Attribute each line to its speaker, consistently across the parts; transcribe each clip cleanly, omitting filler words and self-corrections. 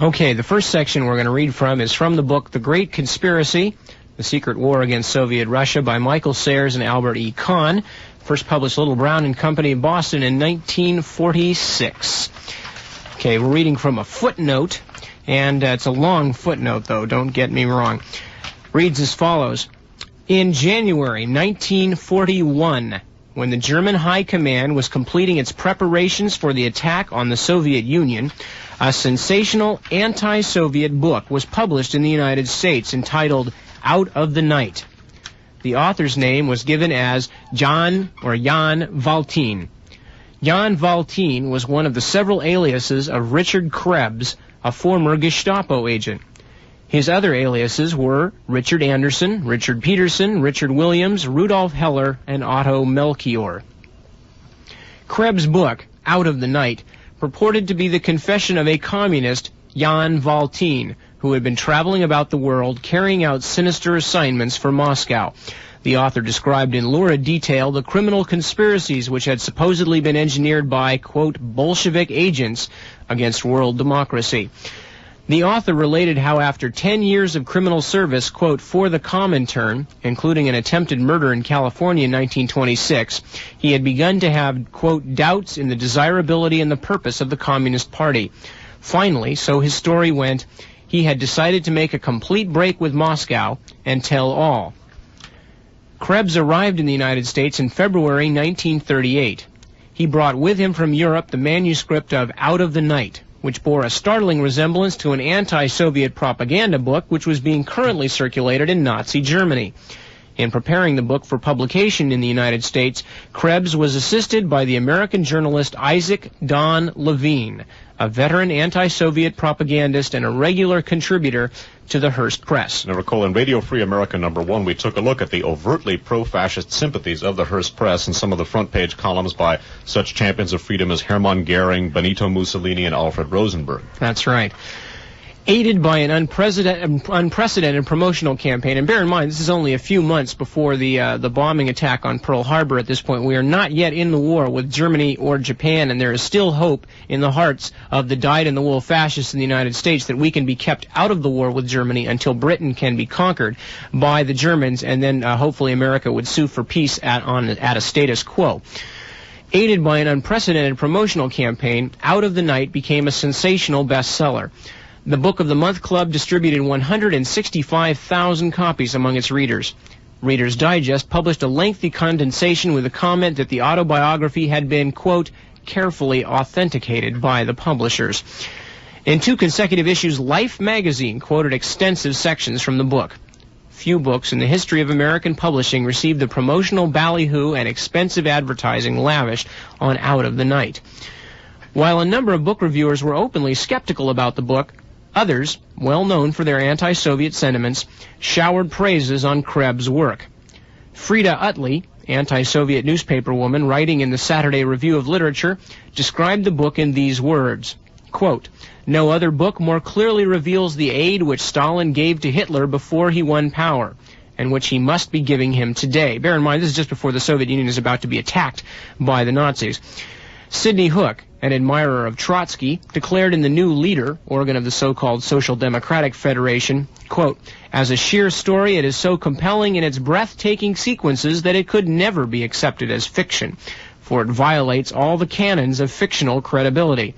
Speaker 1: Okay, the first section we're going to read from is from the book The Great Conspiracy, The Secret War Against Soviet Russia by Michael Sayers and Albert E. Kahn, first published Little Brown and Company in Boston in 1946. Okay, we're reading from a footnote, and it's a long footnote, though, don't get me wrong. Reads as follows. In January 1941, when the German High Command was completing its preparations for the attack on the Soviet Union, a sensational anti-Soviet book was published in the United States entitled Out of the Night. The author's name was given as Jan Valtin. Jan Valtin was one of the several aliases of Richard Krebs, a former Gestapo agent. His other aliases were Richard Anderson, Richard Peterson, Richard Williams, Rudolf Heller, and Otto Melchior. Krebs' book, Out of the Night, purported to be the confession of a communist, Jan Valtin, who had been traveling about the world carrying out sinister assignments for Moscow. The author described in lurid detail the criminal conspiracies which had supposedly been engineered by, quote, Bolshevik agents against world democracy. The author related how after 10 years of criminal service, quote, for the Comintern, including an attempted murder in California in 1926, he had begun to have, quote, doubts in the desirability and the purpose of the Communist Party. Finally, so his story went, he had decided to make a complete break with Moscow and tell all. Krebs arrived in the United States in February 1938. He brought with him from Europe the manuscript of Out of the Night, which bore a startling resemblance to an anti-Soviet propaganda book which was being currently circulated in Nazi Germany. In preparing the book for publication in the United States, Krebs was assisted by the American journalist Isaac Don Levine, a veteran anti-Soviet propagandist and a regular contributor to the Hearst Press.
Speaker 2: Now recall, in Radio Free America #1, we took a look at the overtly pro-fascist sympathies of the Hearst Press and some of the front-page columns by such champions of freedom as Hermann Goering, Benito Mussolini, and Alfred Rosenberg.
Speaker 1: That's right. Aided by an unprecedented promotional campaign, and bear in mind, this is only a few months before the bombing attack on Pearl Harbor at this point. We are not yet in the war with Germany or Japan, and there is still hope in the hearts of the dyed-in-the-wool fascists in the United States that we can be kept out of the war with Germany until Britain can be conquered by the Germans, and then hopefully America would sue for peace at a status quo. Aided by an unprecedented promotional campaign, Out of the Night became a sensational bestseller. The Book of the Month Club distributed 165,000 copies among its readers. Reader's Digest published a lengthy condensation with a comment that the autobiography had been, quote, carefully authenticated by the publishers. In 2 consecutive issues, Life magazine quoted extensive sections from the book. Few books in the history of American publishing received the promotional ballyhoo and expensive advertising lavished on Out of the Night. While a number of book reviewers were openly skeptical about the book, others, well known for their anti-Soviet sentiments, showered praises on Krebs' work. Frida Utley, anti-Soviet newspaperwoman writing in the Saturday Review of Literature, described the book in these words, quote, no other book more clearly reveals the aid which Stalin gave to Hitler before he won power, and which he must be giving him today. Bear in mind, this is just before the Soviet Union is about to be attacked by the Nazis. Sidney Hook, an admirer of Trotsky, declared in the New Leader, organ of the so-called Social Democratic Federation, quote, as a sheer story, it is so compelling in its breathtaking sequences that it could never be accepted as fiction, for it violates all the canons of fictional credibility.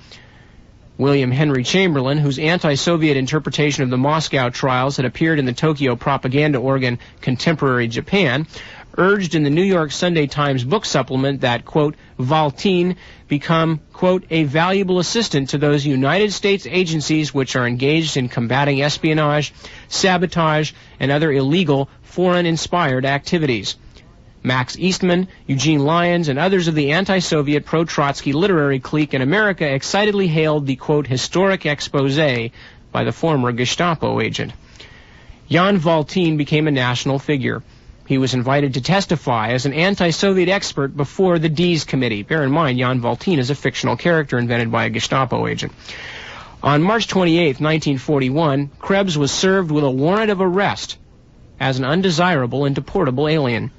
Speaker 1: William Henry Chamberlain, whose anti-Soviet interpretation of the Moscow trials had appeared in the Tokyo propaganda organ Contemporary Japan, urged in the New York Sunday Times book supplement that, quote, Valtin become, quote, a valuable assistant to those United States agencies which are engaged in combating espionage, sabotage, and other illegal foreign-inspired activities. Max Eastman, Eugene Lyons, and others of the anti-Soviet pro-Trotsky literary clique in America excitedly hailed the, quote, historic expose by the former Gestapo agent. Jan Valtin became a national figure. He was invited to testify as an anti-Soviet expert before the Dees Committee. Bear in mind, Jan Valtin is a fictional character invented by a Gestapo agent. On March 28, 1941, Krebs was served with a warrant of arrest as an undesirable and deportable alien.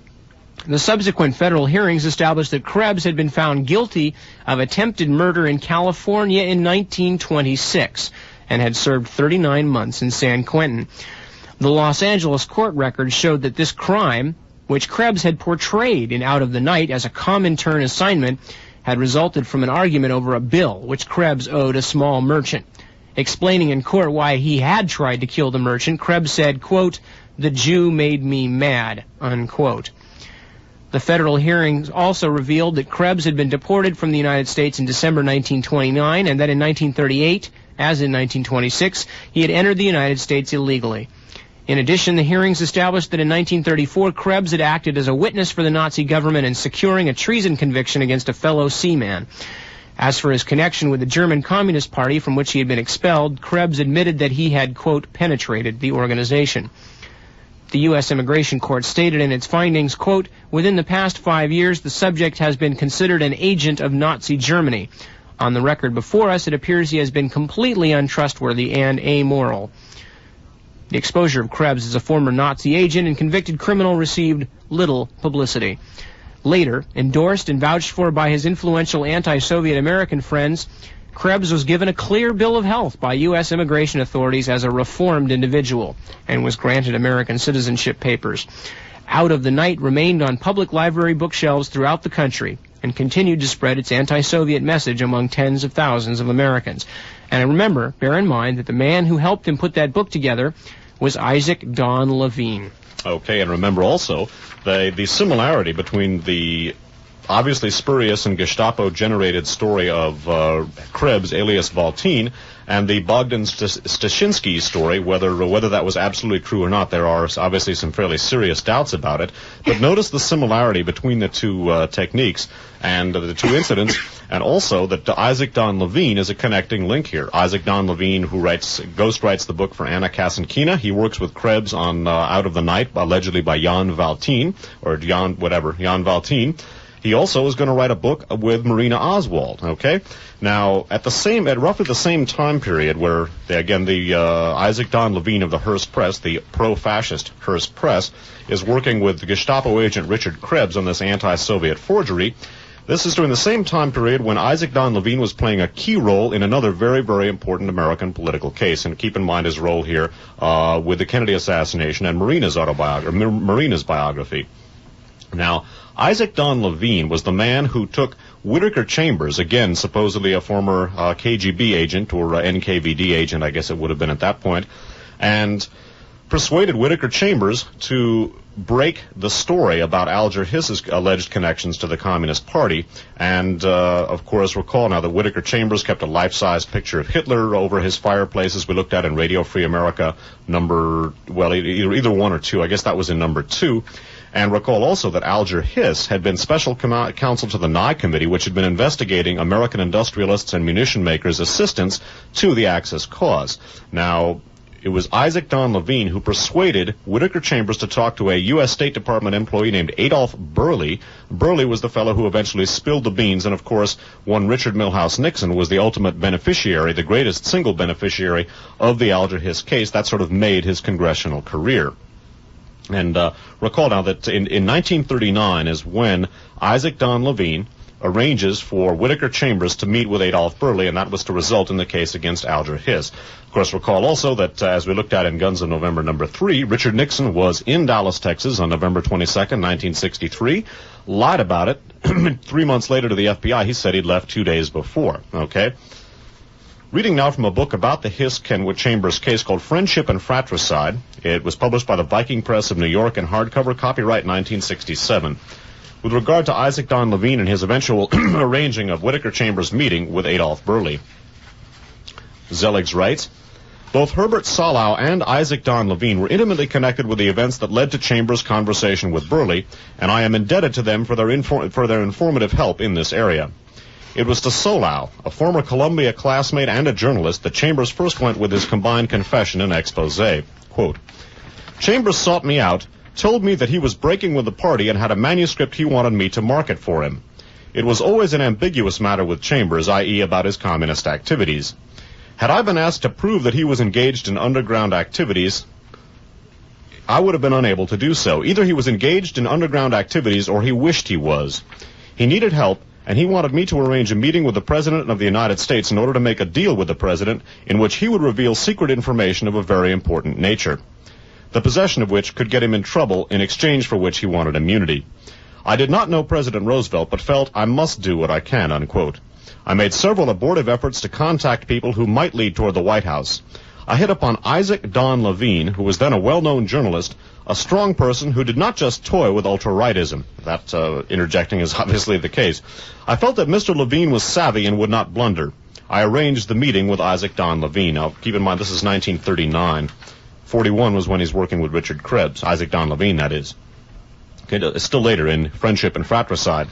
Speaker 1: The subsequent federal hearings established that Krebs had been found guilty of attempted murder in California in 1926, and had served 39 months in San Quentin. The Los Angeles court records showed that this crime, which Krebs had portrayed in Out of the Night as a Comintern assignment, had resulted from an argument over a bill which Krebs owed a small merchant. Explaining in court why he had tried to kill the merchant, Krebs said, quote, "The Jew made me mad," unquote. The federal hearings also revealed that Krebs had been deported from the United States in December 1929 and that in 1938, as in 1926, he had entered the United States illegally. In addition, the hearings established that in 1934, Krebs had acted as a witness for the Nazi government in securing a treason conviction against a fellow seaman. As for his connection with the German Communist Party, from which he had been expelled, Krebs admitted that he had, quote, penetrated the organization. The U.S. Immigration Court stated in its findings, quote, "Within the past 5 years, the subject has been considered an agent of Nazi Germany. On the record before us, it appears he has been completely untrustworthy and amoral." The exposure of Krebs as a former Nazi agent and convicted criminal received little publicity. Later, endorsed and vouched for by his influential anti-Soviet American friends, Krebs was given a clear bill of health by U.S. immigration authorities as a reformed individual and was granted American citizenship papers. Out of the Night remained on public library bookshelves throughout the country and continued to spread its anti-Soviet message among tens of thousands of Americans. And remember, bear in mind that the man who helped him put that book together was Isaac Don Levine.
Speaker 2: Okay, and remember also the similarity between the obviously spurious and Gestapo-generated story of Krebs, alias Valtin, and the Bogdan Stashinsky story, whether that was absolutely true or not. There are obviously some fairly serious doubts about it. But notice the similarity between the two techniques and the two incidents, and also that Isaac Don Levine is a connecting link here. Isaac Don Levine, who ghostwrites the book for Anna Kasankina, he works with Krebs on Out of the Night, allegedly by Jan Valtin, or Jan Valtin. He also is going to write a book with Marina Oswald, okay? Now, at roughly the same time period where, Isaac Don Levine of the Hearst Press, the pro-fascist Hearst Press, is working with the Gestapo agent Richard Krebs on this anti-Soviet forgery, this is during the same time period when Isaac Don Levine was playing a key role in another very, very important American political case. And keep in mind his role here with the Kennedy assassination and Marina's biography. Now, Isaac Don Levine was the man who took Whittaker Chambers, again, supposedly a former KGB agent or NKVD agent, I guess it would have been at that point, and persuaded Whittaker Chambers to break the story about Alger Hiss's alleged connections to the Communist Party. And, of course, recall now that Whittaker Chambers kept a life-size picture of Hitler over his fireplace, as we looked at in Radio Free America either 1 or 2. I guess that was in number 2. And recall also that Alger Hiss had been special counsel to the Nye Committee, which had been investigating American industrialists and munition makers' assistance to the Axis cause. Now, it was Isaac Don Levine who persuaded Whittaker Chambers to talk to a U.S. State Department employee named Adolph Burley. Burley was the fellow who eventually spilled the beans, and of course, one Richard Milhouse Nixon was the ultimate beneficiary, the greatest single beneficiary of the Alger Hiss case. That sort of made his congressional career. And recall now that in 1939 is when Isaac Don Levine arranges for Whittaker Chambers to meet with Adolph Burley, and that was to result in the case against Alger Hiss. Of course, recall also that, as we looked at in Guns of November number 3, Richard Nixon was in Dallas, Texas on November 22nd, 1963, lied about it. 3 months later to the FBI, he said he'd left 2 days before, okay? Reading now from a book about the Hiss-Kenwood Chambers case called Friendship and Fratricide. It was published by the Viking Press of New York in hardcover, copyright 1967. With regard to Isaac Don Levine and his eventual arranging of Whittaker Chambers' meeting with Adolph Burley. Zeligs writes, both Herbert Solow and Isaac Don Levine were intimately connected with the events that led to Chambers' conversation with Burley, and I am indebted to them for their informative help in this area. It was to Solow, a former Columbia classmate and a journalist, that Chambers first went with his combined confession and expose. Quote, Chambers sought me out, told me that he was breaking with the party and had a manuscript he wanted me to market for him. It was always an ambiguous matter with Chambers, i.e. about his communist activities. Had I been asked to prove that he was engaged in underground activities, I would have been unable to do so. Either he was engaged in underground activities or he wished he was. He needed help, and he wanted me to arrange a meeting with the President of the United States in order to make a deal with the President in which he would reveal secret information of a very important nature, the possession of which could get him in trouble, in exchange for which he wanted immunity. I did not know President Roosevelt, but felt I must do what I can, unquote. I made several abortive efforts to contact people who might lead toward the White House. I hit upon Isaac Don Levine, who was then a well-known journalist, a strong person who did not just toy with ultra-rightism. That interjecting is obviously the case. I felt that Mr. Levine was savvy and would not blunder. I arranged the meeting with Isaac Don Levine. Now, keep in mind, this is 1939. 41 was when he's working with Richard Krebs, Isaac Don Levine, that is. Okay, it's still later in Friendship and Fratricide.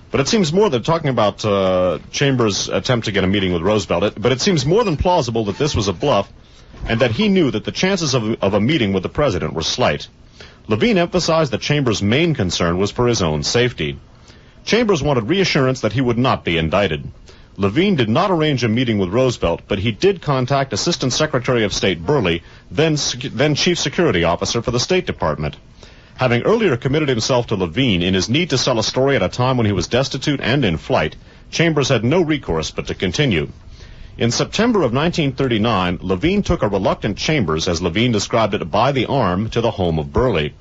Speaker 2: But it seems more than talking about Chambers' attempt to get a meeting with Roosevelt, but it seems more than plausible that this was a bluff and that he knew that the chances of a meeting with the President were slight. Levine emphasized that Chambers' main concern was for his own safety. Chambers wanted reassurance that he would not be indicted. Levine did not arrange a meeting with Roosevelt, but he did contact Assistant Secretary of State Burley, then Chief Security Officer for the State Department. Having earlier committed himself to Levine in his need to sell a story at a time when he was destitute and in flight, Chambers had no recourse but to continue. In September of 1939, Levine took a reluctant Chambers, as Levine described it, by the arm to the home of Burley.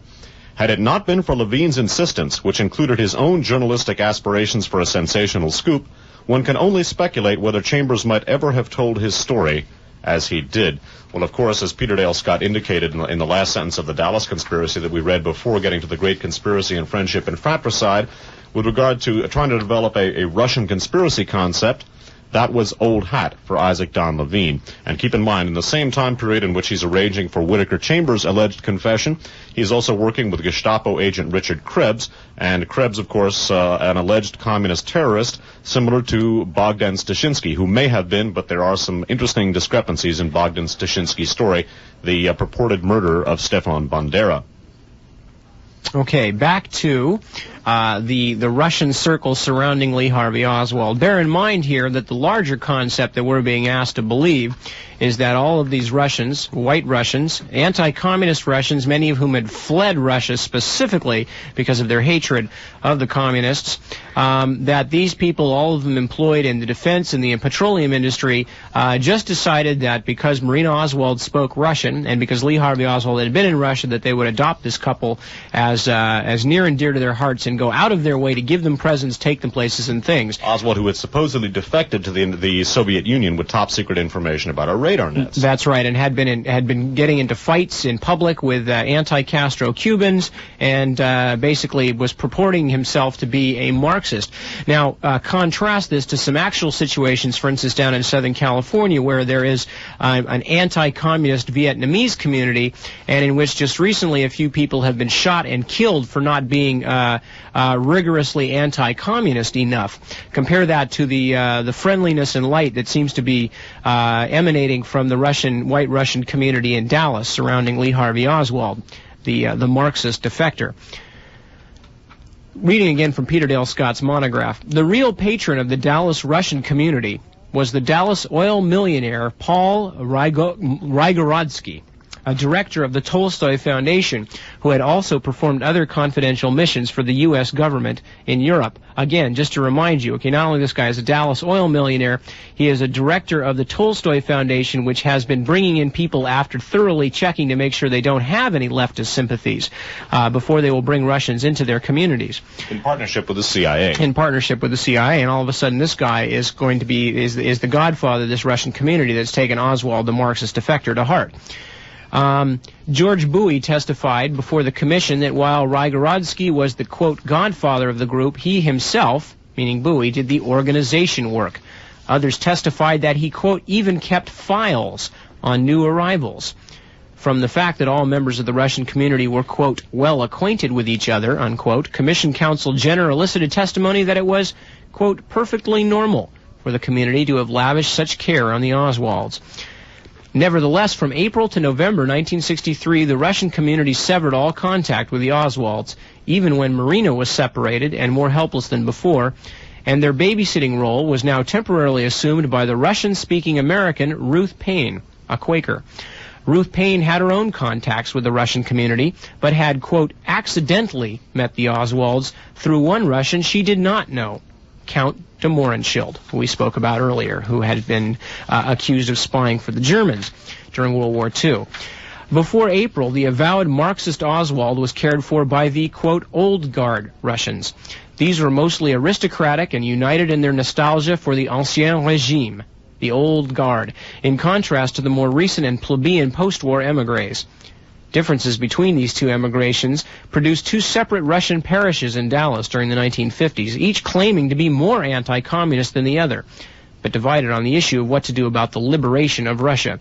Speaker 2: Had it not been for Levine's insistence, which included his own journalistic aspirations for a sensational scoop, one can only speculate whether Chambers might ever have told his story as he did. Well, of course, as Peter Dale Scott indicated in the last sentence of the Dallas Conspiracy that we read before getting to the Great Conspiracy and Friendship and Fratricide, with regard to trying to develop a Russian conspiracy concept, that was old hat for Isaac Don Levine. And keep in mind, in the same time period in which he's arranging for Whittaker Chambers' alleged confession, he's also working with Gestapo agent Richard Krebs, and Krebs, of course, an alleged communist terrorist, similar to Bogdan Stashinsky, who may have been, but there are some interesting discrepancies in Bogdan Stashinsky's story, the purported murder of Stefan Bandera.
Speaker 1: Okay, back to the Russian circle surrounding Lee Harvey Oswald. Bear in mind here that the larger concept that we're being asked to believe is that all of these Russians, white Russians, anti-communist Russians, many of whom had fled Russia specifically because of their hatred of the communists, that these people, all of them employed in the defense and the petroleum industry, just decided that because Marina Oswald spoke Russian and because Lee Harvey Oswald had been in Russia, that they would adopt this couple as near and dear to their hearts and go out of their way to give them presents, take them places and things.
Speaker 2: Oswald, who had supposedly defected to the Soviet Union with top secret information about our radar nets.
Speaker 1: That's right, and had been getting into fights in public with anti-Castro Cubans, and basically was purporting himself to be a Marxist. Now, contrast this to some actual situations, for instance, down in Southern California, where there is an anti-communist Vietnamese community, and in which just recently a few people have been shot and killed for not being rigorously anti-communist enough. Compare that to the friendliness and light that seems to be emanating from the white Russian community in Dallas surrounding Lee Harvey Oswald, the Marxist defector. Reading again from Peter Dale Scott's monograph, the real patron of the Dallas Russian community was the Dallas oil millionaire Paul Rygorodsky, a director of the Tolstoy Foundation, who had also performed other confidential missions for the U.S. government in Europe. Again, just to remind you, okay, not only this guy is a Dallas oil millionaire, he is a director of the Tolstoy Foundation, which has been bringing in people after thoroughly checking to make sure they don't have any leftist sympathies before they will bring Russians into their communities.
Speaker 2: In partnership with the CIA.
Speaker 1: In partnership with the CIA, and all of a sudden this guy is going to be, is the godfather of this Russian community that's taken Oswald, the Marxist defector, to heart. George Bowie testified before the commission that while Rygorodsky was the, quote, godfather of the group, he himself, meaning Bowie, did the organization work. Others testified that he, quote, even kept files on new arrivals. From the fact that all members of the Russian community were, quote, well acquainted with each other, unquote, Commission Counsel Jenner elicited testimony that it was, quote, perfectly normal for the community to have lavished such care on the Oswalds. Nevertheless, from April to November 1963, the Russian community severed all contact with the Oswalds, even when Marina was separated and more helpless than before, and their babysitting role was now temporarily assumed by the Russian-speaking American Ruth Paine, a Quaker. Ruth Paine had her own contacts with the Russian community, but had, quote, accidentally met the Oswalds through one Russian she did not know. Count de Mohrenschildt, who we spoke about earlier, who had been accused of spying for the Germans during World War II. Before April, the avowed Marxist Oswald was cared for by the, quote, old guard Russians. These were mostly aristocratic and united in their nostalgia for the Ancien Régime, the old guard, in contrast to the more recent and plebeian post-war émigrés. Differences between these two emigrations produced two separate Russian parishes in Dallas during the 1950s, each claiming to be more anti-communist than the other, but divided on the issue of what to do about the liberation of Russia.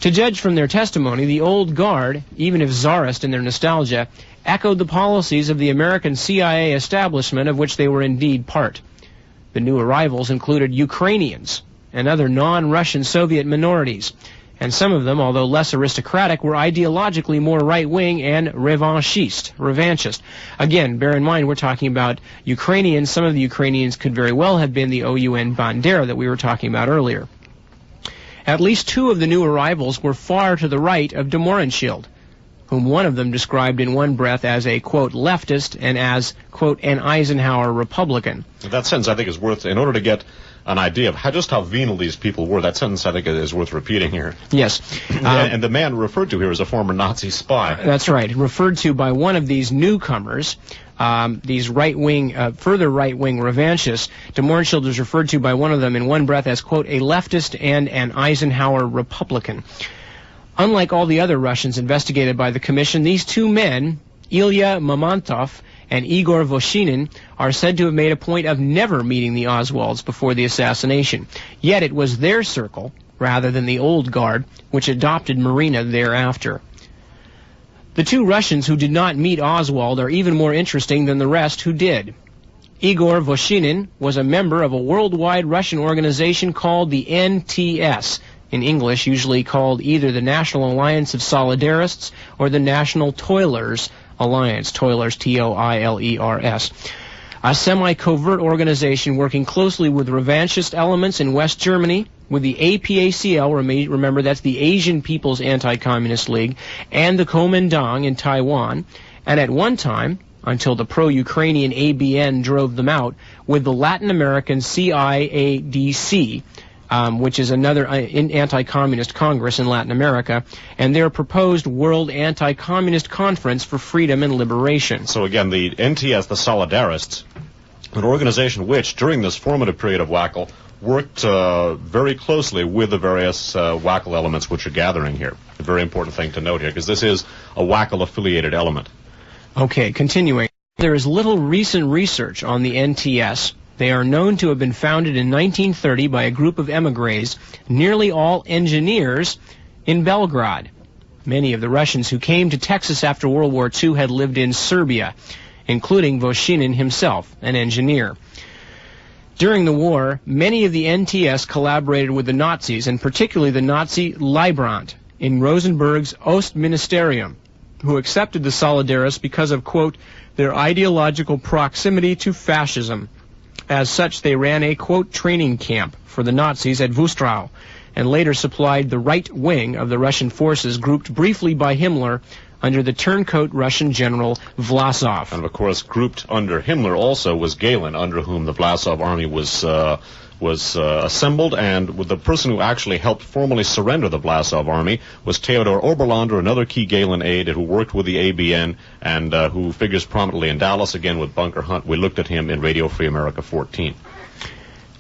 Speaker 1: To judge from their testimony, the old guard, even if czarist in their nostalgia, echoed the policies of the American CIA establishment of which they were indeed part. The new arrivals included Ukrainians and other non-Russian Soviet minorities, and some of them, although less aristocratic, were ideologically more right-wing and revanchist. Again, bear in mind we're talking about Ukrainians. Some of the Ukrainians could very well have been the OUN Bandera that we were talking about earlier. At least two of the new arrivals were far to the right of de Mohrenschildt, whom one of them described in one breath as a, quote, leftist and as, quote, an Eisenhower Republican.
Speaker 2: That sentence, I think, is worth, in order to get an idea of just how venal these people were, that sentence, I think, is worth repeating here.
Speaker 1: Yes.
Speaker 2: And the man referred to here is a former Nazi spy.
Speaker 1: That's right. Referred to by one of these newcomers, these right-wing, further right-wing revanchists. De Mohrenschildt is referred to by one of them in one breath as, quote, a leftist and an Eisenhower Republican. Unlike all the other Russians investigated by the commission, these two men, Ilya Mamantov and Igor Voshinin, are said to have made a point of never meeting the Oswalds before the assassination. Yet it was their circle, rather than the old guard, which adopted Marina thereafter. The two Russians who did not meet Oswald are even more interesting than the rest who did. Igor Voshinin was a member of a worldwide Russian organization called the NTS, in English usually called either the National Alliance of Solidarists or the National Toilers Alliance, Toilers, T-O-I-L-E-R-S, a semi-covert organization working closely with revanchist elements in West Germany, with the APACL, remember that's the Asian People's Anti-Communist League, and the Kuomintang in Taiwan, and at one time, until the pro-Ukrainian ABN drove them out, with the Latin American CIADC, which is another anti-communist congress in Latin America, and their proposed World Anti-Communist Conference for Freedom and Liberation.
Speaker 2: So again, the NTS, the Solidarists, an organization which, during this formative period of WACL, worked very closely with the various WACL elements which are gathering here. A very important thing to note here, because this is a WACL-affiliated element.
Speaker 1: Okay, continuing. There is little recent research on the NTS. They are known to have been founded in 1930 by a group of émigrés, nearly all engineers, in Belgrade. Many of the Russians who came to Texas after World War II had lived in Serbia, including Voshinin himself, an engineer. During the war, many of the NTS collaborated with the Nazis, and particularly the Nazi Leibrand in Rosenberg's Ostministerium, who accepted the Solidarists because of, quote, their ideological proximity to fascism. As such, they ran a, quote, training camp for the Nazis at Wustrau, and later supplied the right wing of the Russian forces, grouped briefly by Himmler under the turncoat Russian general Vlasov.
Speaker 2: And of course, grouped under Himmler also was Galen, under whom the Vlasov army was assembled, and with the person who actually helped formally surrender the Vlasov army was Theodor Oberlander, another key Galen aide who worked with the ABN and who figures prominently in Dallas, again with Bunker Hunt. We looked at him in Radio Free America 14.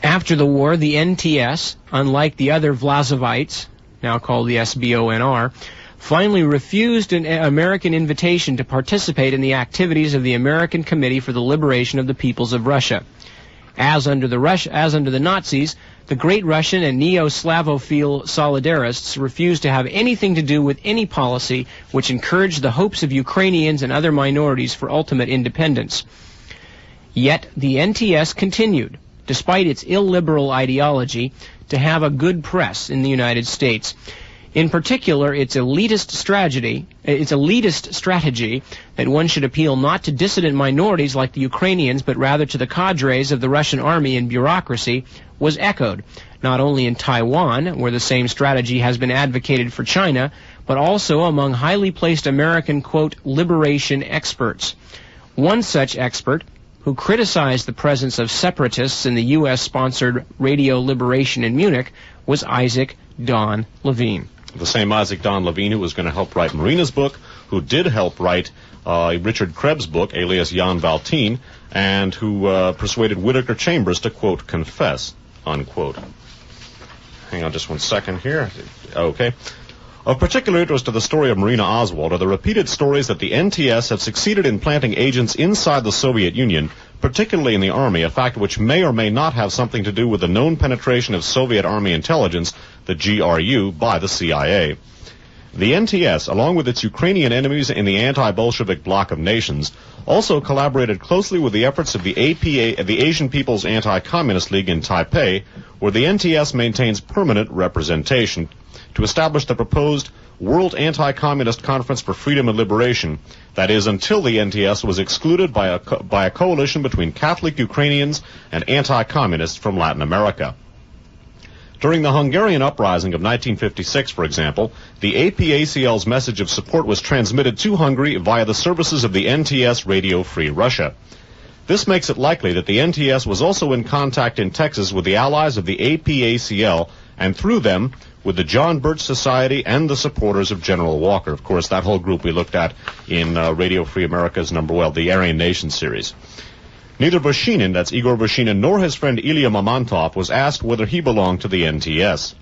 Speaker 1: After the war, the NTS, unlike the other Vlasovites, now called the SBONR, finally refused an American invitation to participate in the activities of the American Committee for the Liberation of the Peoples of Russia. As under the Nazis, the Great Russian and Neo-Slavophile Solidarists refused to have anything to do with any policy which encouraged the hopes of Ukrainians and other minorities for ultimate independence. Yet the NTS continued, despite its illiberal ideology, to have a good press in the United States. In particular, its elitist strategy that one should appeal not to dissident minorities like the Ukrainians, but rather to the cadres of the Russian army and bureaucracy, was echoed, not only in Taiwan, where the same strategy has been advocated for China, but also among highly placed American, quote, liberation experts. One such expert, who criticized the presence of separatists in the U.S.-sponsored Radio Liberation in Munich was Isaac Don Levine.
Speaker 2: The same Isaac Don Levine who was going to help write Marina's book, who did help write Richard Krebs' book, alias Jan Valtine, and who persuaded Whittaker Chambers to, quote, confess, unquote. Hang on just one second here. Okay. Of particular interest to the story of Marina Oswald are the repeated stories that the NTS have succeeded in planting agents inside the Soviet Union, particularly in the Army, a fact which may or may not have something to do with the known penetration of Soviet Army intelligence, the GRU, by the CIA. The NTS, along with its Ukrainian enemies in the anti-Bolshevik bloc of nations, also collaborated closely with the efforts of the APA, the Asian People's Anti-Communist League in Taipei, where the NTS maintains permanent representation, to establish the proposed World Anti-Communist Conference for Freedom and Liberation, that is, until the NTS was excluded by a coalition between Catholic Ukrainians and anti-communists from Latin America. During the Hungarian uprising of 1956, for example, the APACL's message of support was transmitted to Hungary via the services of the NTS Radio Free Russia. This makes it likely that the NTS was also in contact in Texas with the allies of the APACL, and through them with the John Birch Society and the supporters of General Walker. Of course, that whole group we looked at in Radio Free America's the Aryan Nation series. Neither Vushinin, that's Igor Vushinin, nor his friend Ilya Mamantov was asked whether he belonged to the NTS.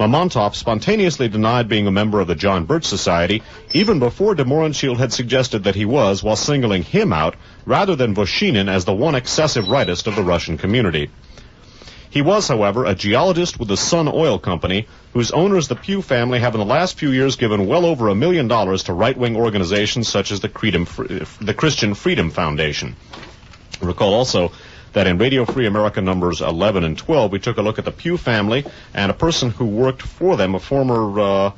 Speaker 2: Mamantov spontaneously denied being a member of the John Birch Society, even before de Mohrenschildt had suggested that he was, while singling him out, rather than Vushinin as the one excessive rightist of the Russian community. He was, however, a geologist with the Sun Oil Company, whose owners, the Pugh family, have in the last few years given well over $1 million to right-wing organizations such as the Christian Freedom Foundation. Recall also that in Radio Free America numbers 11 and 12, we took a look at the Pugh family and a person who worked for them, a former,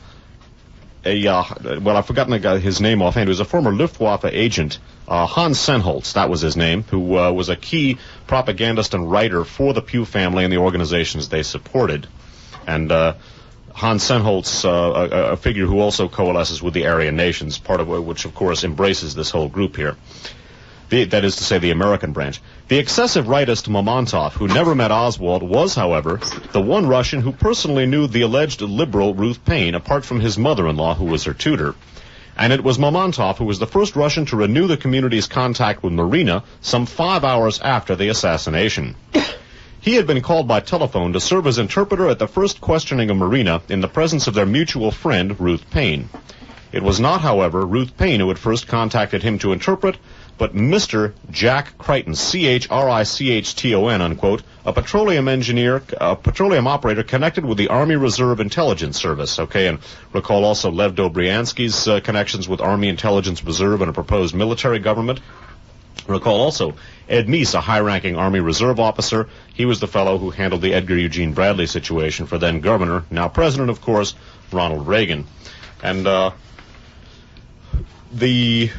Speaker 2: I've forgotten his name offhand. He was a former Luftwaffe agent, Hans Senholz, that was his name, who was a key propagandist and writer for the Pugh family and the organizations they supported. And Hans Senholz, a figure who also coalesces with the Aryan Nations, part of which, of course, embraces this whole group here. That is to say, the American branch. The excessive rightist Mamantov, who never met Oswald, was, however, the one Russian who personally knew the alleged liberal Ruth Paine, apart from his mother-in-law, who was her tutor. And it was Mamantov who was the first Russian to renew the community's contact with Marina some 5 hours after the assassination. He had been called by telephone to serve as interpreter at the first questioning of Marina in the presence of their mutual friend, Ruth Paine. It was not, however, Ruth Paine who had first contacted him to interpret, but Mr. Jack Crichton, C-H-R-I-C-H-T-O-N, unquote, a petroleum engineer, a petroleum operator connected with the Army Reserve Intelligence Service. Okay, and recall also Lev Dobriansky's connections with Army Intelligence Reserve and a proposed military government. Recall also Ed Meese, a high-ranking Army Reserve officer. He was the fellow who handled the Edgar Eugene Bradley situation for then Governor, now President, of course, Ronald Reagan. And the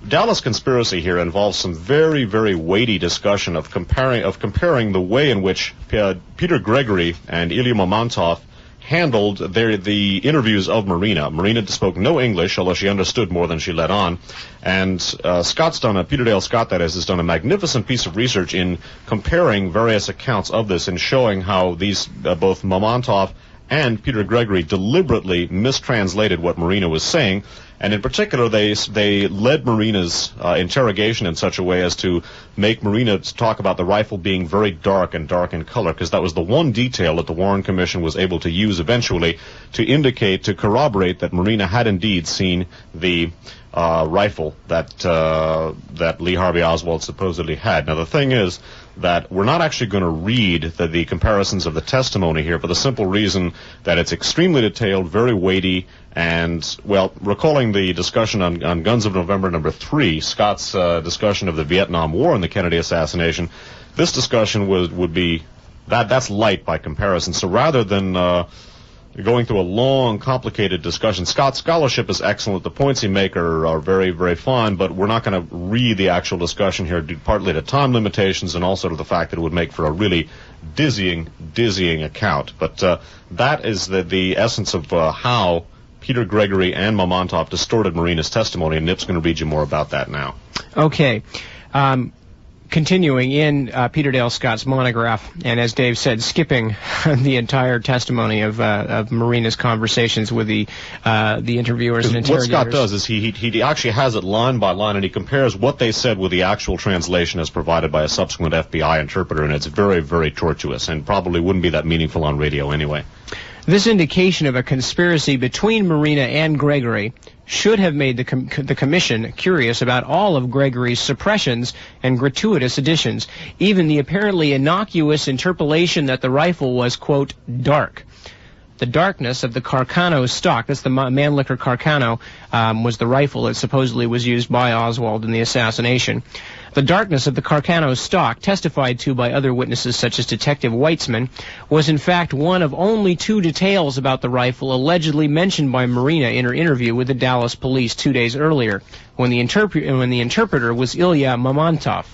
Speaker 2: Dallas conspiracy here involves some very, very weighty discussion of comparing the way in which Peter Gregory and Ilya Mamantov handled the interviews of Marina. Marina spoke no English, although she understood more than she let on. And Peter Dale Scott, that is, has done a magnificent piece of research in comparing various accounts of this and showing how these, both Mamantov and Peter Gregory, deliberately mistranslated what Marina was saying. And in particular, they led Marina's interrogation in such a way as to make Marina talk about the rifle being very dark in color, because that was the one detail that the Warren Commission was able to use eventually to corroborate that Marina had indeed seen the rifle that Lee Harvey Oswald supposedly had. Now, the thing is that we're not actually going to read the comparisons of the testimony here for the simple reason that it's extremely detailed, very weighty, and, well, recalling the discussion on Guns of November number 3, Scott's discussion of the Vietnam War and the Kennedy assassination, this discussion would be, that's light by comparison. So rather than going through a long, complicated discussion, Scott's scholarship is excellent. The points he makes are very, very fine, but we're not going to read the actual discussion here, due partly to time limitations and also to the fact that it would make for a really dizzying account. But that is the essence of how Peter Gregory and Mamantov distorted Marina's testimony, and Nip's going to read you more about that now.
Speaker 1: Okay. Continuing in Peter Dale Scott's monograph, and as Dave said, skipping the entire testimony of Marina's conversations with the interviewers and interrogators.
Speaker 2: What Scott does is he actually has it line by line, and he compares what they said with the actual translation as provided by a subsequent FBI interpreter, and it's very, very tortuous, and probably wouldn't be that meaningful on radio anyway.
Speaker 1: This indication of a conspiracy between Marina and Gregory should have made the Commission curious about all of Gregory's suppressions and gratuitous additions, even the apparently innocuous interpolation that the rifle was, quote, dark. The darkness of the Carcano stock, that's the Mannlicher Carcano, was the rifle that supposedly was used by Oswald in the assassination. The darkness of the Carcano stock, testified to by other witnesses such as Detective Weitzman, was in fact one of only 2 details about the rifle allegedly mentioned by Marina in her interview with the Dallas police 2 days earlier, when the interpreter was Ilya Mamantov.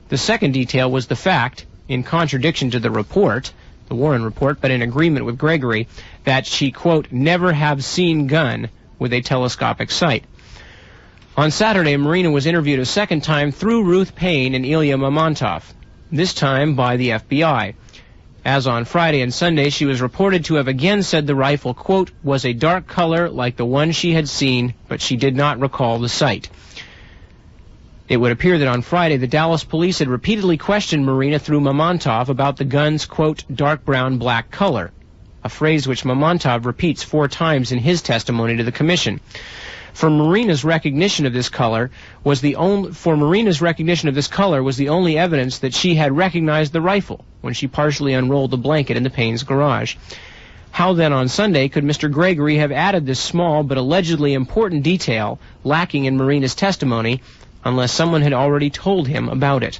Speaker 1: The second detail was the fact, in contradiction to the report, the Warren report, but in agreement with Gregory, that she, quote, never have seen gun with a telescopic sight. On Saturday, Marina was interviewed a second time through Ruth Payne and Ilya Mamantov, this time by the FBI. As on Friday and Sunday, she was reported to have again said the rifle, quote, was a dark color like the one she had seen, but she did not recall the sight. It would appear that on Friday, the Dallas police had repeatedly questioned Marina through Mamantov about the gun's, quote, dark brown black color, a phrase which Mamantov repeats 4 times in his testimony to the Commission. For Marina's recognition of this color was the only evidence that she had recognized the rifle when she partially unrolled the blanket in the Payne's garage. How then on Sunday could Mr. Gregory have added this small but allegedly important detail lacking in Marina's testimony unless someone had already told him about it?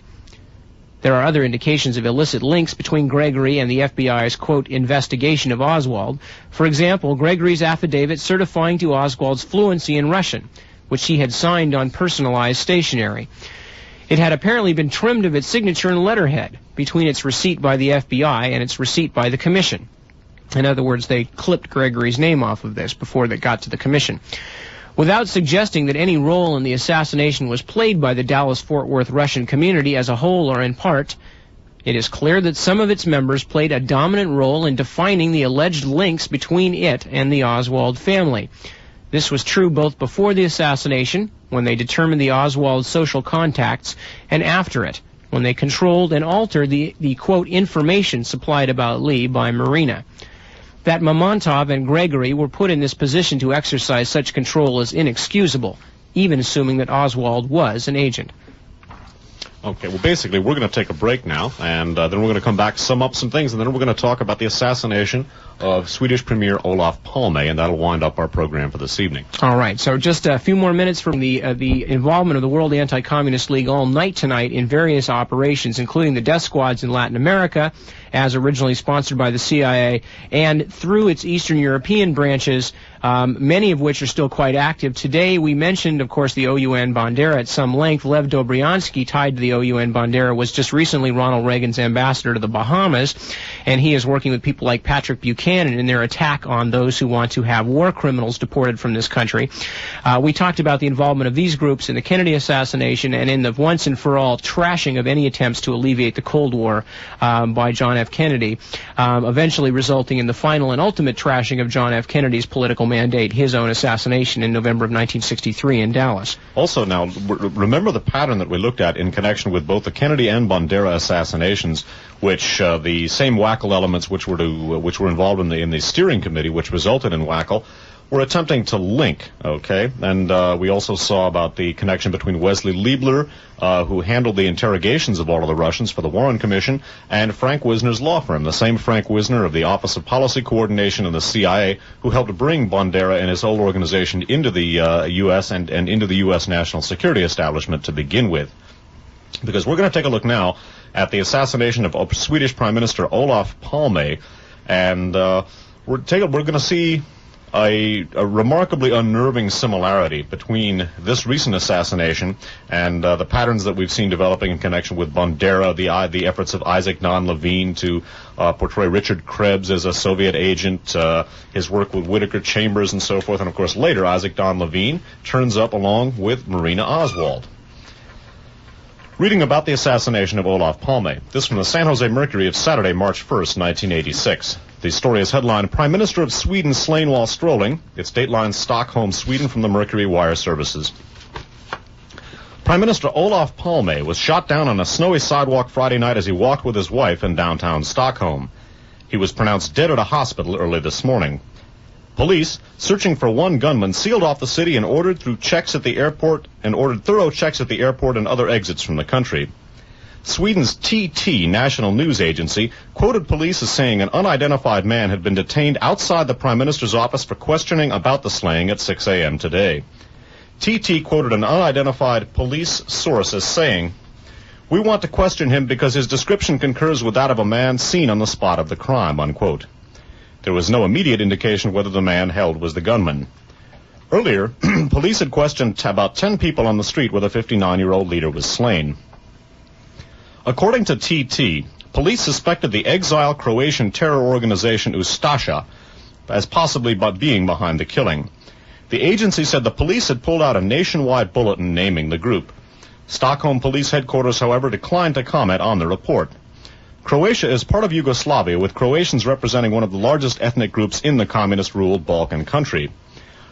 Speaker 1: There are other indications of illicit links between Gregory and the FBI's, quote, investigation of Oswald. For example, Gregory's affidavit certifying to Oswald's fluency in Russian, which he had signed on personalized stationery. It had apparently been trimmed of its signature and letterhead between its receipt by the FBI and its receipt by the Commission. In other words, they clipped Gregory's name off of this before they got to the Commission. Without suggesting that any role in the assassination was played by the Dallas-Fort Worth Russian community as a whole or in part, it is clear that some of its members played a dominant role in defining the alleged links between it and the Oswald family. This was true both before the assassination, when they determined the Oswald social contacts, and after it, when they controlled and altered the quote, information supplied about Lee by Marina. That Mamantov and Gregory were put in this position to exercise such control is inexcusable, even assuming that Oswald was an agent.
Speaker 2: Okay, well, basically, we're going to take a break now, and then we're going to come back, sum up some things, and then we're going to talk about the assassination of Swedish Premier Olof Palme, and that'll wind up our program for this evening.
Speaker 1: All right, so just a few more minutes from the involvement of the World Anti-Communist League all night tonight in various operations, including the death squads in Latin America, as originally sponsored by the CIA, and through its Eastern European branches, many of which are still quite active. Today, we mentioned, of course, the OUN Bandera at some length. Lev Dobryansky, tied to the OUN Bandera, was just recently Ronald Reagan's ambassador to the Bahamas, and he is working with people like Patrick Buchanan in their attack on those who want to have war criminals deported from this country. We talked about the involvement of these groups in the Kennedy assassination and in the once-and-for-all trashing of any attempts to alleviate the Cold War by John F. Kennedy, eventually resulting in the final and ultimate trashing of John F. Kennedy's political mandate, his own assassination in November of 1963 in Dallas.
Speaker 2: Also now, remember the pattern that we looked at in connection with both the Kennedy and Bandera assassinations, which the same Wackel elements which were involved in the steering committee, which resulted in Wackel, were attempting to link, okay? And we also saw about the connection between Wesley Liebler, who handled the interrogations of all of the Russians for the Warren Commission, and Frank Wisner's law firm, the same Frank Wisner of the Office of Policy Coordination in the CIA, who helped bring Bandera and his whole organization into the U.S. and into the U.S. national security establishment to begin with. Because we're going to take a look now at the assassination of Swedish Prime Minister Olof Palme, and we're going to see a remarkably unnerving similarity between this recent assassination and the patterns that we've seen developing in connection with Bandera, the efforts of Isaac Don Levine to portray Richard Krebs as a Soviet agent, his work with Whittaker Chambers and so forth, and of course later Isaac Don Levine turns up along with Marina Oswald. Reading about the assassination of Olof Palme. This from the San Jose Mercury of Saturday, March 1st, 1986. The story is headlined, Prime Minister of Sweden slain while strolling. It's dateline Stockholm, Sweden from the Mercury Wire Services. Prime Minister Olof Palme was shot down on a snowy sidewalk Friday night as he walked with his wife in downtown Stockholm. He was pronounced dead at a hospital early this morning. Police, searching for one gunman, sealed off the city and ordered thorough checks at the airport and other exits from the country. Sweden's TT, National News Agency, quoted police as saying an unidentified man had been detained outside the Prime Minister's office for questioning about the slaying at 6 a.m. today. TT quoted an unidentified police source as saying, "We want to question him because his description concurs with that of a man seen on the spot of the crime," unquote. There was no immediate indication whether the man held was the gunman. Earlier, police had questioned about 10 people on the street where the 59-year-old leader was slain. According to TT, police suspected the exile Croatian terror organization Ustasha as possibly being behind the killing. The agency said the police had pulled out a nationwide bulletin naming the group. Stockholm Police Headquarters, however, declined to comment on the report. Croatia is part of Yugoslavia, with Croatians representing one of the largest ethnic groups in the communist-ruled Balkan country.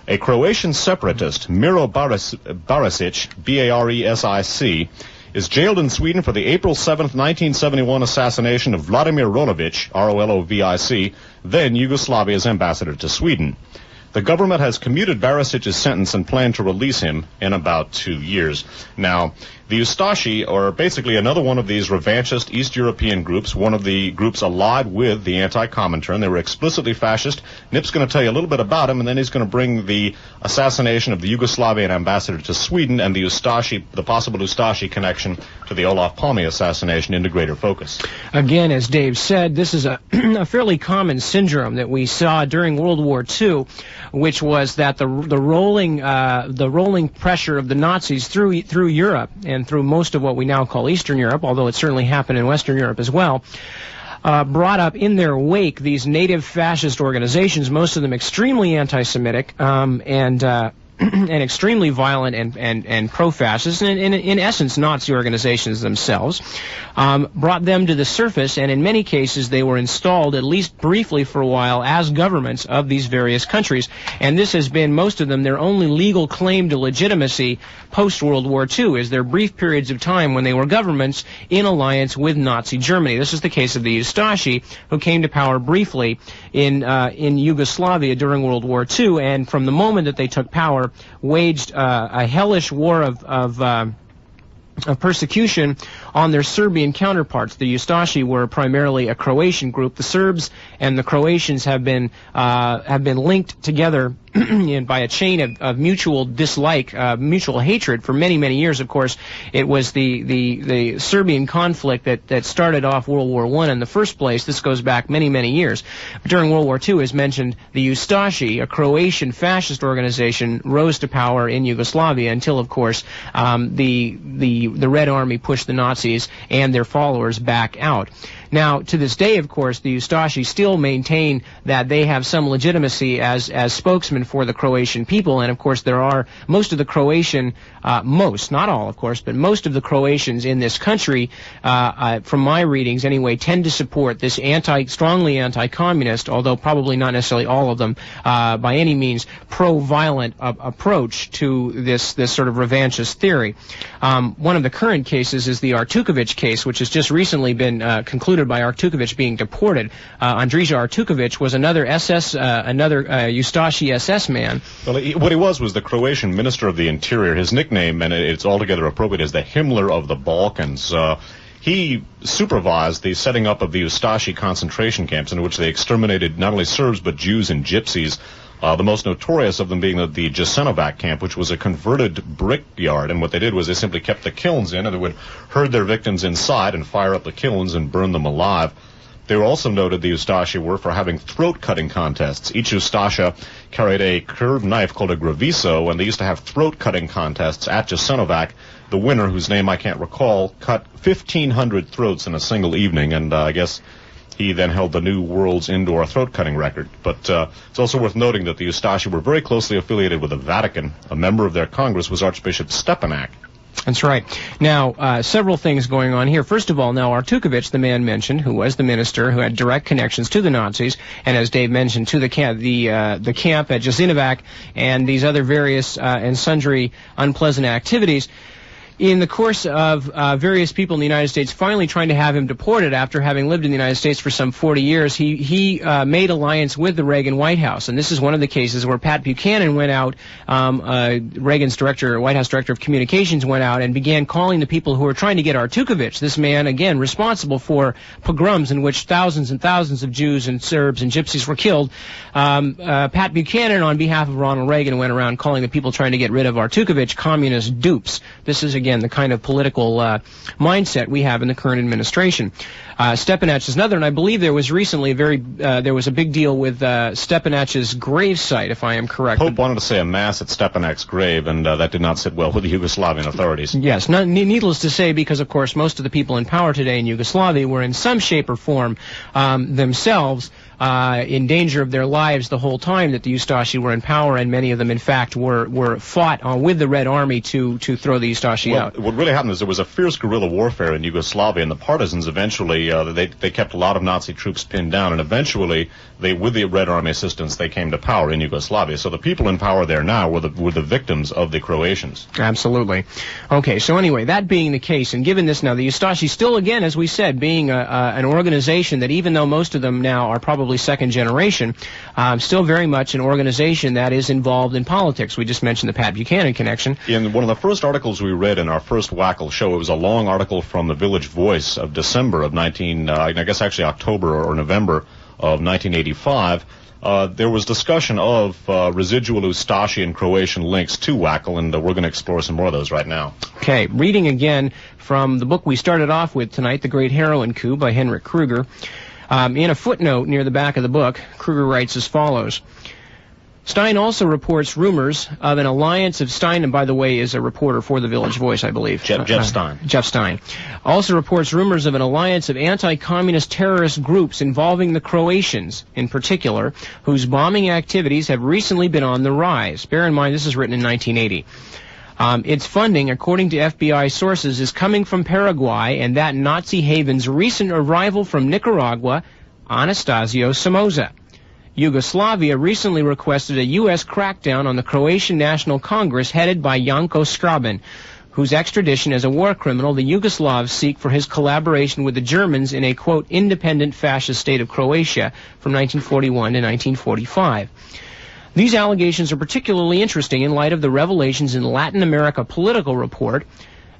Speaker 2: A Croatian separatist, Miro Barisic, B-A-R-E-S-I-C, is jailed in Sweden for the April 7, 1971 assassination of Vladimir Rolovic, R-O-L-O-V-I-C, then Yugoslavia's ambassador to Sweden. The government has commuted Barisic's sentence and planned to release him in about 2 years. Now, the Ustashi are basically another one of these revanchist East European groups, one of the groups allied with the anti-Comintern. They were explicitly fascist. Nip's going to tell you a little bit about them, and then he's going to bring the assassination of the Yugoslavian ambassador to Sweden and the possible Ustashi connection to the Olof Palme assassination into greater focus.
Speaker 1: Again, as Dave said, this is a fairly common syndrome that we saw during World War II, which was that the rolling pressure of the Nazis through Europe and through most of what we now call Eastern Europe, although it certainly happened in Western Europe as well, brought up in their wake these native fascist organizations, most of them extremely anti-Semitic and extremely violent and pro-fascist, and in essence Nazi organizations themselves, brought them to the surface, and in many cases they were installed, at least briefly for a while, as governments of these various countries. And this has been, most of them, their only legal claim to legitimacy post-World War II, is their brief periods of time when they were governments in alliance with Nazi Germany. This is the case of the Ustashi, who came to power briefly in Yugoslavia during World War II, and from the moment that they took power, waged a hellish war of persecution on their Serbian counterparts. The Ustashi were primarily a Croatian group. The Serbs and the Croatians have been linked together by a chain of mutual dislike, mutual hatred for many, many years. Of course, it was the Serbian conflict that started off World War I in the first place. This goes back many, many years. During World War II, as mentioned, the Ustashi, a Croatian fascist organization, rose to power in Yugoslavia until, of course, the Red Army pushed the Nazis and their followers back out. Now, to this day, of course, the Ustashi still maintain that they have some legitimacy as spokesmen for the Croatian people, and of course there are most of the Croatian, not all, of course, but most of the Croatians in this country, from my readings anyway, tend to support this strongly anti-communist, although probably not necessarily all of them, by any means, pro-violent approach to this sort of revanchist theory. One of the current cases is the Artukovic case, which has just recently been concluded by Artukovic being deported. Andrija Artukovic was another Ustashi SS man.
Speaker 2: Well, what he was the Croatian Minister of the Interior. His nickname, and it's altogether appropriate, is the Himmler of the Balkans. He supervised the setting up of the Ustashi concentration camps, in which they exterminated not only Serbs but Jews and Gypsies. The most notorious of them being the Jasenovac camp, which was a converted brickyard. And what they did was they simply kept the kilns in, and they would herd their victims inside and fire up the kilns and burn them alive. They were also noted, the Ustashi were, for having throat-cutting contests. Each Ustasha carried a curved knife called a graviso, and they used to have throat-cutting contests at Jasenovac. The winner, whose name I can't recall, cut 1,500 throats in a single evening, and I guess he then held the new world's indoor throat-cutting record. But it's also worth noting that the Ustashi were very closely affiliated with the Vatican. A member of their Congress was Archbishop Stepanak.
Speaker 1: That's right. Now, several things going on here. First of all, now Artukovic, the man mentioned, who was the minister, who had direct connections to the Nazis, and as Dave mentioned, to the camp at Jasinovac and these other various and sundry unpleasant activities. In the course of various people in the United States finally trying to have him deported after having lived in the United States for some 40 years, he made alliance with the Reagan White House. And this is one of the cases where Pat Buchanan went out, Reagan's White House Director of Communications went out and began calling the people who were trying to get Artukovic, this man, again, responsible for pogroms in which thousands and thousands of Jews and Serbs and Gypsies were killed. Pat Buchanan, on behalf of Ronald Reagan, went around calling the people trying to get rid of Artukovic communist dupes. This is, again, the kind of political mindset we have in the current administration. Stepanach is another, and I believe there was recently there was a big deal with Stepanach's gravesite, if I am correct.
Speaker 2: Pope wanted to say a mass at Stepanach's grave, and that did not sit well with the Yugoslavian authorities.
Speaker 1: Yes, needless to say, because of course most of the people in power today in Yugoslavia were in some shape or form themselves in danger of their lives the whole time that the Ustasha were in power, and many of them, in fact, were fought with the Red Army to throw the Ustasha out.
Speaker 2: What really happened is there was a fierce guerrilla warfare in Yugoslavia, and the partisans eventually, they kept a lot of Nazi troops pinned down, and eventually, with the Red Army assistance, they came to power in Yugoslavia. So the people in power there now were the victims of the Croatians.
Speaker 1: Absolutely. Okay, so anyway, that being the case, and given this now, the Ustasha still, again, as we said, being an organization that even though most of them now are probably second generation, still very much an organization that is involved in politics. We just mentioned the Pat Buchanan connection.
Speaker 2: In one of the first articles we read in our first Wackel show, it was a long article from the Village Voice of December of October or November of 1985. There was discussion of residual Ustasha and Croatian links to Wackel, and we're going to explore some more of those right now.
Speaker 1: Okay, reading again from the book we started off with tonight, The Great Heroin Coup by Henrik Kruger. In a footnote near the back of the book, Kruger writes as follows. Stein also reports rumors of an alliance of Stein, and by the way, is a reporter for the Village Voice, I believe.
Speaker 2: Jeff Stein.
Speaker 1: Jeff Stein. Also reports rumors of an alliance of anti-communist terrorist groups involving the Croatians, in particular, whose bombing activities have recently been on the rise. Bear in mind, this is written in 1980. Its funding, according to FBI sources, is coming from Paraguay and that Nazi haven's recent arrival from Nicaragua, Anastasio Somoza. Yugoslavia recently requested a U.S. crackdown on the Croatian National Congress headed by Janko Straban, whose extradition as a war criminal the Yugoslavs seek for his collaboration with the Germans in a, quote, independent fascist state of Croatia from 1941 to 1945. These allegations are particularly interesting in light of the revelations in Latin America Political Report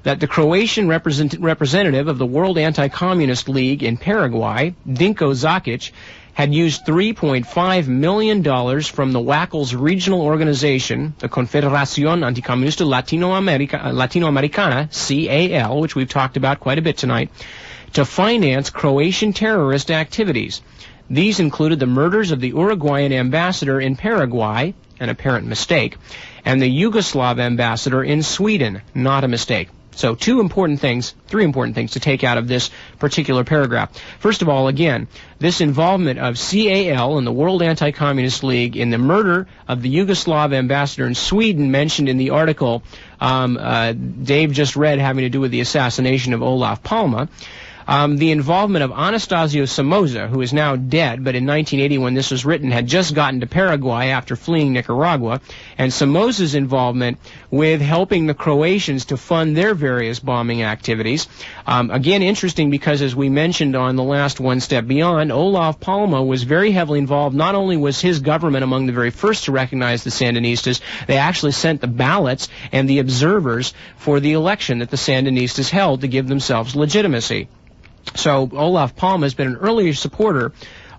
Speaker 1: that the Croatian representative of the World Anti-Communist League in Paraguay, Dinko Zakic, had used $3.5 million from the Wackel's regional organization, the Confederación Anticomunista Latinoamericana, CAL, which we've talked about quite a bit tonight, to finance Croatian terrorist activities. These included the murders of the Uruguayan ambassador in Paraguay, an apparent mistake, and the Yugoslav ambassador in Sweden, not a mistake. So three important things to take out of this particular paragraph. First of all, again, this involvement of CAL and the World Anti-Communist League in the murder of the Yugoslav ambassador in Sweden mentioned in the article Dave just read having to do with the assassination of Olof Palme. The involvement of Anastasio Somoza, who is now dead, but in 1980 when this was written had just gotten to Paraguay after fleeing Nicaragua, and Somoza's involvement with helping the Croatians to fund their various bombing activities. Again, interesting because as we mentioned on the last One Step Beyond, Olof Palme was very heavily involved. Not only was his government among the very first to recognize the Sandinistas, they actually sent the ballots and the observers for the election that the Sandinistas held to give themselves legitimacy. So Olof Palme has been an earlier supporter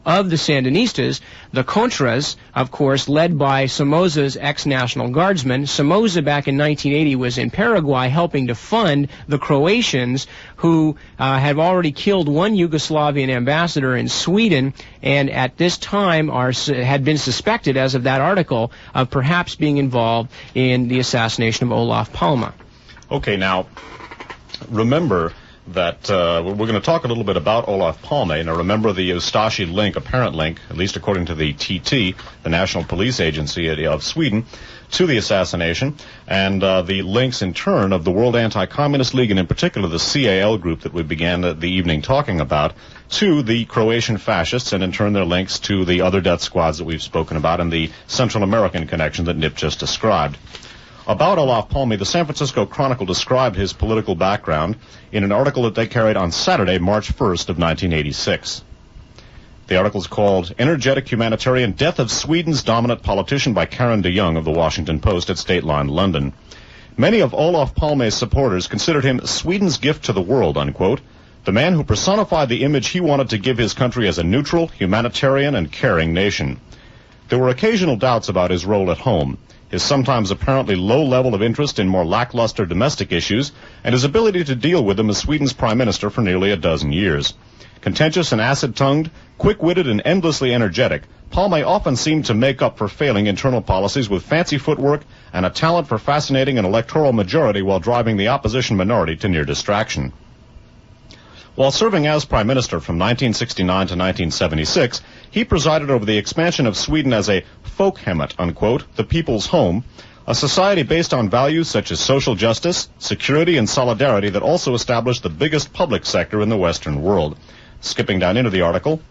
Speaker 1: of the Sandinistas, the Contras, of course, led by Somoza's ex-National Guardsman. Somoza back in 1980 was in Paraguay helping to fund the Croatians who have already killed one Yugoslavian ambassador in Sweden and at this time had been suspected, as of that article, of perhaps being involved in the assassination of Olof Palme.
Speaker 2: Okay, now, remember that we're going to talk a little bit about Olof Palme. Now, remember the Ustasha link, apparent link, at least according to the TT, the National Police Agency of Sweden, to the assassination, and the links in turn of the World Anti-Communist League, and in particular the CAL group that we began the evening talking about, to the Croatian fascists, and in turn their links to the other death squads that we've spoken about, and the Central American connection that Nip just described. About Olof Palme, the San Francisco Chronicle described his political background in an article that they carried on Saturday, March 1st of 1986. The article is called Energetic Humanitarian Death of Sweden's Dominant Politician by Karen de Jong of the Washington Post at State Line, London. Many of Olof Palme's supporters considered him Sweden's gift to the world, unquote, the man who personified the image he wanted to give his country as a neutral, humanitarian, and caring nation. There were occasional doubts about his role at home, his sometimes apparently low level of interest in more lackluster domestic issues, and his ability to deal with them as Sweden's prime minister for nearly a dozen years. Contentious and acid-tongued, quick-witted and endlessly energetic, Palme often seemed to make up for failing internal policies with fancy footwork and a talent for fascinating an electoral majority while driving the opposition minority to near distraction. While serving as Prime Minister from 1969 to 1976, he presided over the expansion of Sweden as a folkhemmet, unquote, the people's home, a society based on values such as social justice, security, and solidarity that also established the biggest public sector in the Western world. Skipping down into the article,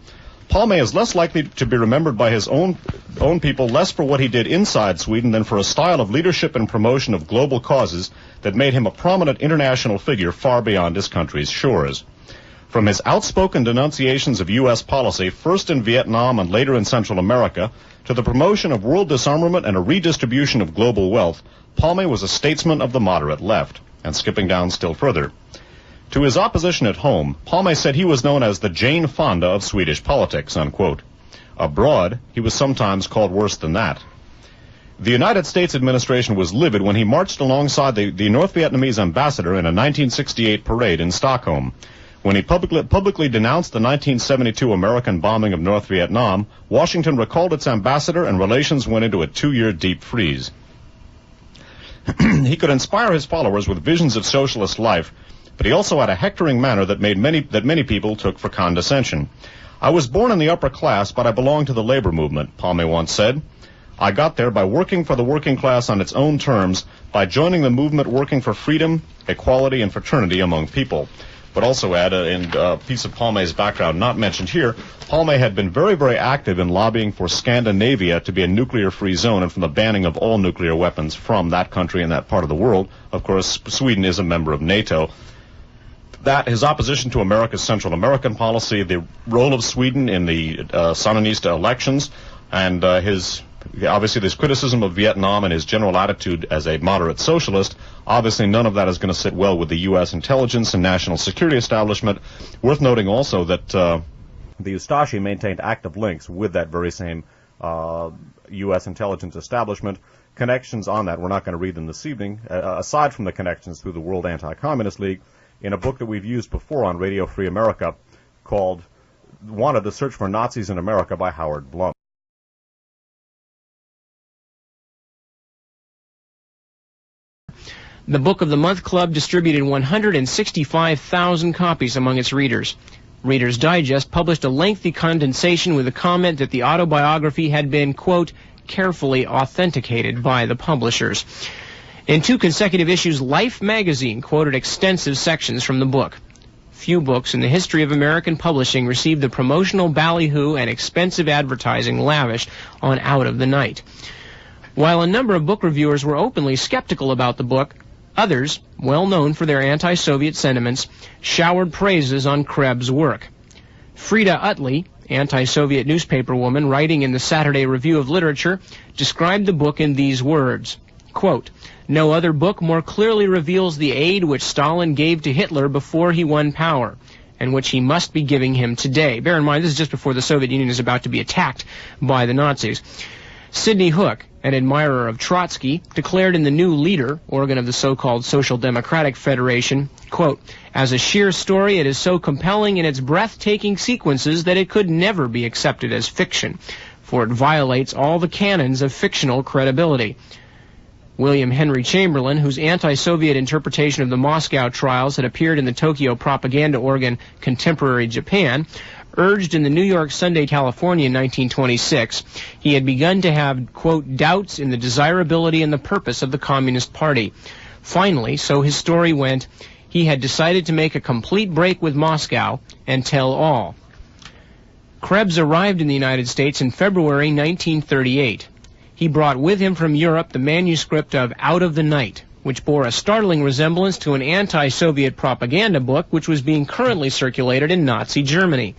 Speaker 2: Palme is less likely to be remembered by his own people less for what he did inside Sweden than for a style of leadership and promotion of global causes that made him a prominent international figure far beyond his country's shores. From his outspoken denunciations of U.S. policy, first in Vietnam and later in Central America, to the promotion of world disarmament and a redistribution of global wealth, Palme was a statesman of the moderate left. And skipping down still further. To his opposition at home, Palme said he was known as the Jane Fonda of Swedish politics, unquote. Abroad, he was sometimes called worse than that. The United States administration was livid when he marched alongside the North Vietnamese ambassador in a 1968 parade in Stockholm. When he publicly denounced the 1972 American bombing of North Vietnam, Washington recalled its ambassador and relations went into a 2-year deep freeze. He could inspire his followers with visions of socialist life, but he also had a hectoring manner that many people took for condescension. I was born in the upper class, but I belonged to the labor movement, Palme once said. I got there by working for the working class on its own terms, by joining the movement working for freedom, equality, and fraternity among people. But also add, in a piece of Palme's background not mentioned here, Palme had been very, very active in lobbying for Scandinavia to be a nuclear-free zone and from the banning of all nuclear weapons from that country and that part of the world. Of course, Sweden is a member of NATO. That, his opposition to America's Central American policy, the role of Sweden in the Sandinista elections, and obviously this criticism of Vietnam and his general attitude as a moderate socialist, obviously none of that is going to sit well with the U.S. intelligence and national security establishment. Worth noting also that the Ustasha maintained active links with that very same U.S. intelligence establishment. Connections on that, we're not going to read them this evening, aside from the connections through the World Anti-Communist League, in a book that we've used before on Radio Free America called Wanted: The Search for Nazis in America by Howard Blum.
Speaker 1: The Book of the Month Club distributed 165,000 copies among its readers. Reader's Digest published a lengthy condensation with a comment that the autobiography had been, quote, carefully authenticated by the publishers. In 2 consecutive issues, Life magazine quoted extensive sections from the book. Few books in the history of American publishing received the promotional ballyhoo and expensive advertising lavished on Out of the Night. While a number of book reviewers were openly skeptical about the book, others, well known for their anti-Soviet sentiments, showered praises on Krebs' work. Frida Utley, anti-Soviet newspaperwoman writing in the Saturday Review of Literature, described the book in these words, quote, no other book more clearly reveals the aid which Stalin gave to Hitler before he won power, and which he must be giving him today. Bear in mind, this is just before the Soviet Union is about to be attacked by the Nazis. Sidney Hook, an admirer of Trotsky, declared in the New Leader, organ of the so-called Social Democratic Federation, quote, as a sheer story, it is so compelling in its breathtaking sequences that it could never be accepted as fiction, for it violates all the canons of fictional credibility. William Henry Chamberlain, whose anti-Soviet interpretation of the Moscow trials had appeared in the Tokyo propaganda organ Contemporary Japan, urged in the New York Sunday California in 1926 he had begun to have, quote, doubts in the desirability and the purpose of the Communist Party. Finally, so his story went, he had decided to make a complete break with Moscow and tell all. Krebs arrived in the United States in February 1938. He brought with him from Europe the manuscript of Out of the Night, which bore a startling resemblance to an anti-Soviet propaganda book which was being currently circulated in Nazi Germany.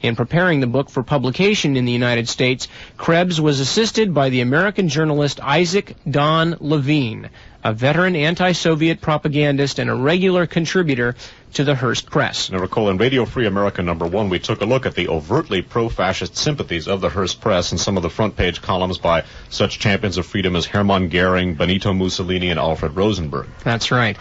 Speaker 1: In preparing the book for publication in the United States, Krebs was assisted by the American journalist Isaac Don Levine, a veteran anti-Soviet propagandist and a regular contributor to the Hearst Press.
Speaker 2: Now recall, in Radio Free America #1, we took a look at the overtly pro-fascist sympathies of the Hearst Press and some of the front-page columns by such champions of freedom as Hermann Goering, Benito Mussolini, and Alfred Rosenberg.
Speaker 1: That's right.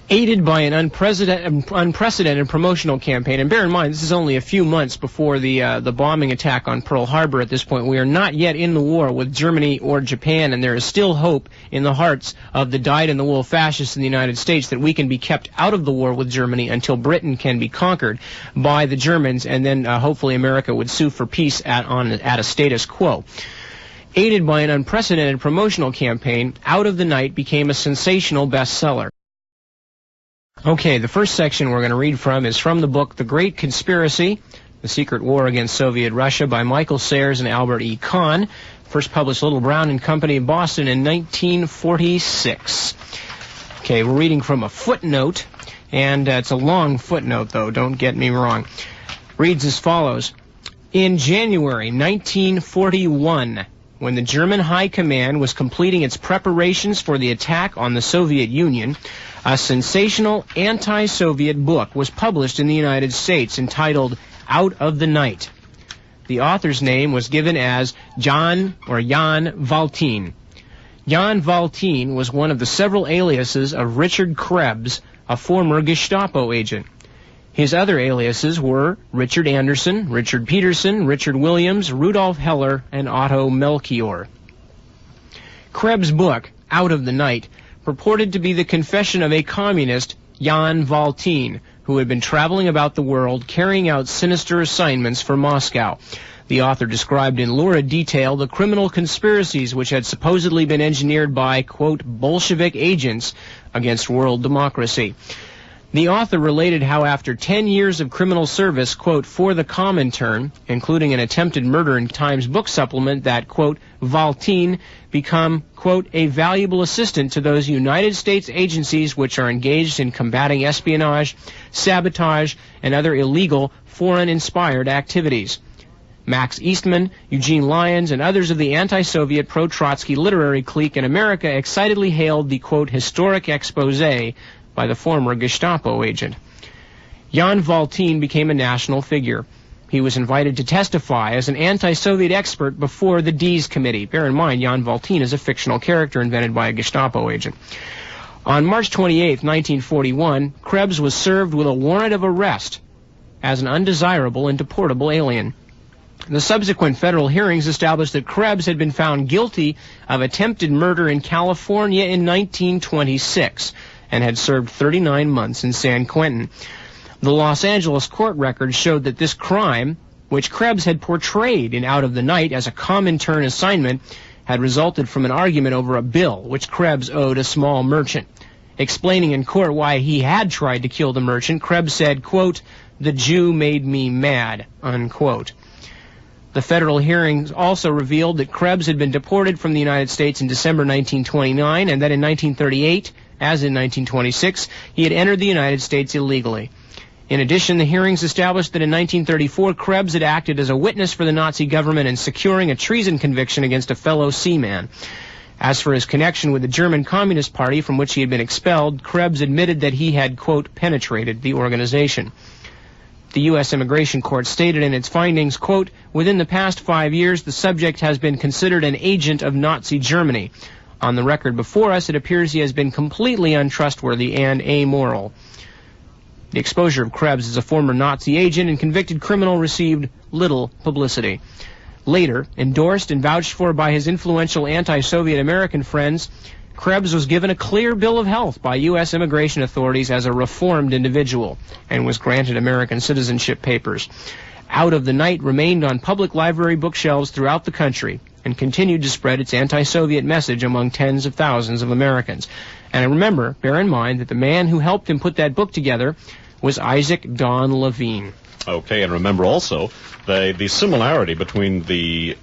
Speaker 1: Aided by an unprecedented promotional campaign, and bear in mind, this is only a few months before the bombing attack on Pearl Harbor at this point. We are not yet in the war with Germany or Japan, and there is still hope in the hearts of the dyed-in-the-wool fascists in the United States that we can be kept out of the war with Germany until Britain can be conquered by the Germans, and then hopefully America would sue for peace at a status quo. Aided by an unprecedented promotional campaign, Out of the Night became a sensational bestseller. Okay, the first section we're going to read from is from the book The Great Conspiracy, The Secret War Against Soviet Russia by Michael Sayers and Albert E. Kahn, first published Little Brown and Company in Boston in 1946. Okay, we're reading from a footnote, and it's a long footnote, though, don't get me wrong. Reads as follows. In January 1941, when the German High Command was completing its preparations for the attack on the Soviet Union, a sensational anti-Soviet book was published in the United States entitled Out of the Night. The author's name was given as Jan Valtin. Jan Valtin was one of the several aliases of Richard Krebs, a former Gestapo agent. His other aliases were Richard Anderson, Richard Peterson, Richard Williams, Rudolf Heller, and Otto Melchior. Krebs' book, Out of the Night, purported to be the confession of a communist, Jan Valtin, who had been traveling about the world carrying out sinister assignments for Moscow. The author described in lurid detail the criminal conspiracies which had supposedly been engineered by, quote, Bolshevik agents against world democracy. The author related how after 10 years of criminal service, quote, for the Comintern, including an attempted murder in Times book supplement, that, quote, Valtin become, quote, a valuable assistant to those United States agencies which are engaged in combating espionage, sabotage, and other illegal foreign-inspired activities. Max Eastman, Eugene Lyons, and others of the anti-Soviet pro-Trotsky literary clique in America excitedly hailed the, quote, historic expose by the former Gestapo agent. Jan Valtin became a national figure. He was invited to testify as an anti-Soviet expert before the Dees Committee. Bear in mind, Jan Valtin is a fictional character invented by a Gestapo agent. On March 28, 1941, Krebs was served with a warrant of arrest as an undesirable and deportable alien. The subsequent federal hearings established that Krebs had been found guilty of attempted murder in California in 1926 and had served 39 months in San Quentin. The Los Angeles court records showed that this crime, which Krebs had portrayed in Out of the Night as a Comintern assignment, had resulted from an argument over a bill which Krebs owed a small merchant. Explaining in court why he had tried to kill the merchant, Krebs said, quote, the Jew made me mad, unquote. The federal hearings also revealed that Krebs had been deported from the United States in December 1929 and that in 1938, as in 1926, he had entered the United States illegally. In addition, the hearings established that in 1934, Krebs had acted as a witness for the Nazi government in securing a treason conviction against a fellow seaman. As for his connection with the German Communist Party, from which he had been expelled, Krebs admitted that he had, quote, penetrated the organization. The U.S. Immigration Court stated in its findings, quote, within the past 5 years, the subject has been considered an agent of Nazi Germany. On the record before us, it appears he has been completely untrustworthy and amoral. The exposure of Krebs as a former Nazi agent and convicted criminal received little publicity. Later, endorsed and vouched for by his influential anti-Soviet American friends, Krebs was given a clear bill of health by U.S. immigration authorities as a reformed individual and was granted American citizenship papers. Out of the Night remained on public library bookshelves throughout the country and continued to spread its anti-Soviet message among tens of thousands of Americans. And remember, bear in mind that the man who helped him put that book together was Isaac Don Levine.
Speaker 2: Okay, and remember also the similarity between the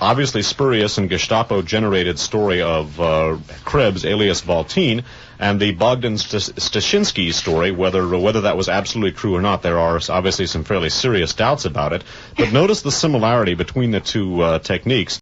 Speaker 2: obviously spurious and Gestapo-generated story of Krebs, alias Valtine, and the Bogdan Stashinsky story, whether that was absolutely true or not. There are obviously some fairly serious doubts about it. But notice the similarity between the two techniques.